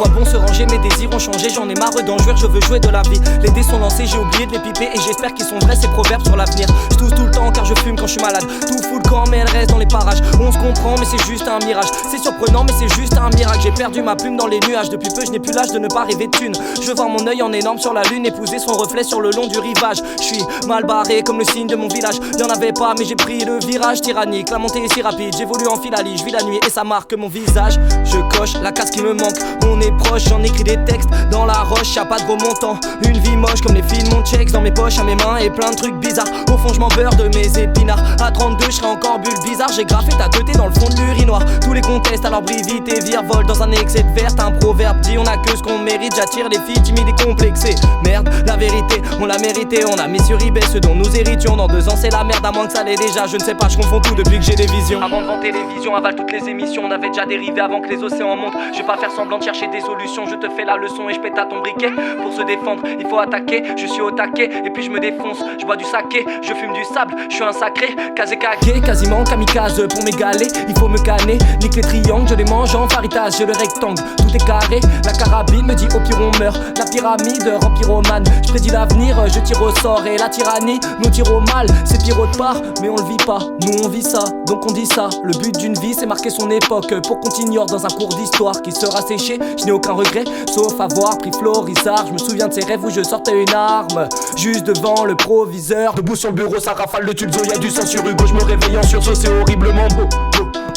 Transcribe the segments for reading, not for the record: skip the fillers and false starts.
quoi bon se ranger, mes désirs ont changé, j'en ai marre d'en jouir, je veux jouer de la vie. Les dés sont lancés, j'ai oublié de les piper et j'espère qu'ils sont vrais ces proverbes sur l'avenir. Je tousse tout le temps car je fume quand je suis malade. Tout fout le camp mais elle reste dans les parages. On se comprend mais c'est juste un mirage. C'est surprenant mais c'est juste un miracle. J'ai perdu ma plume dans les nuages. Depuis peu je n'ai plus l'âge de ne pas rêver de thunes. Je veux voir mon œil en énorme sur la lune, épouser son reflet sur le long du rivage. Je suis mal barré comme le signe de mon village. Y'en avait pas mais j'ai pris le virage tyrannique. La montée est si rapide, j'évolue en filali. Je vis la nuit et ça marque mon visage. Je coche la case qui me manque. On est proche, j'en écris des textes dans la roche, y'a pas de remontant. Une vie moche comme les films, mon checks dans mes poches, à mes mains et plein de trucs bizarres. Au fond je m'en beurre de mes épinards. À 32 je serai encore bulle bizarre. J'ai graffé ta teuté dans le fond de l'urinoir. Tous les contestent alors brille vite et virevolte dans un excès de verte. Un proverbe dit on a que ce qu'on mérite. J'attire les filles timides et complexées. Merde, la vérité, on l'a mérité. On a mis sur eBay ce dont nous héritions. Dans 2 ans c'est la merde à moins que ça l'ait déjà. Je ne sais pas, je confonds tout depuis que j'ai des visions. Avant de vanter les visions, avale toutes les émissions. On avait déjà dérivé avant que les océans montent. Je vais pas faire semblant de chercher des solutions. Je te fais la leçon et je pète à ton briquet. Pour se défendre, il faut attaquer. Je suis au taquet et puis je me défonce. Je bois du saké, je fume du sable. Je suis un sacré, kazekage, quasiment kamikaze pour m'égaler. Il faut me canner, nique les triangles, je les mange en faritas. J'ai le rectangle, tout est carré. La carabine me dit au pire on meurt. La pyramide, empyromane. Je prédis l'avenir, je tire au sort. Et la tyrannie nous tire au mal. C'est pire autre part, mais on le vit pas. Nous on vit ça, donc on dit ça. Le but d'une vie c'est marquer son époque. Pour qu'on t'ignore dans un cours d'histoire qui sera séché. Je n'ai aucun regret, sauf avoir pris Florizard. Je me souviens de ces rêves où je sortais une arme juste devant le proviseur. Debout sur le bureau, ça rafale de tulzo, y'a du sang sur Hugo. Je me réveille en sursaut, c'est horriblement beau.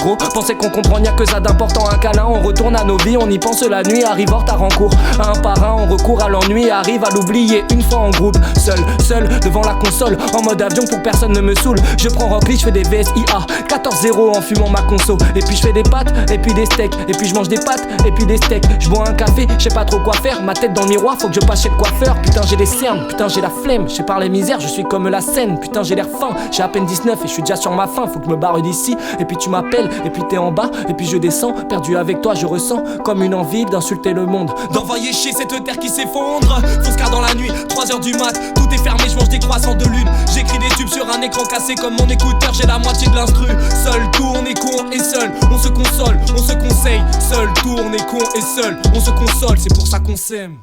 Gros, pensez qu'on comprend, y'a que ça d'important. Un câlin, on retourne à nos vies, on y pense la nuit. Arrive en retard en cours, un par un, on recourt à l'ennui. Arrive à l'oublier une fois en groupe. Seul, devant la console, en mode avion pour que personne ne me saoule. Je prends Rockly, je fais des VSIA 14-0 en fumant ma conso. Et puis je fais des pâtes, et puis des steaks. Et puis je mange des pâtes, et puis des steaks. Je bois un café, je sais pas trop quoi faire. Ma tête dans le miroir, faut que je passe chez le coiffeur. Putain j'ai des cernes, putain j'ai la flemme. Je sais par les misères, je suis comme la scène. Putain j'ai l'air fin, j'ai à peine 19 et je suis déjà sur ma faim. Faut que je me barre d'ici, et puis tu m'appelles. Et puis t'es en bas, et puis je descends. Perdu avec toi, je ressens comme une envie d'insulter le monde. D'envoyer chier cette terre qui s'effondre. Fausse car dans la nuit, 3h du mat. Tout est fermé, je mange des croissants de lune. J'écris des tubes sur un écran cassé comme mon écouteur. J'ai la moitié de l'instru. Seul, tout, on est con et seul. On se console, on se conseille. Seul, tout, on est con et seul. On se console, c'est pour ça qu'on s'aime.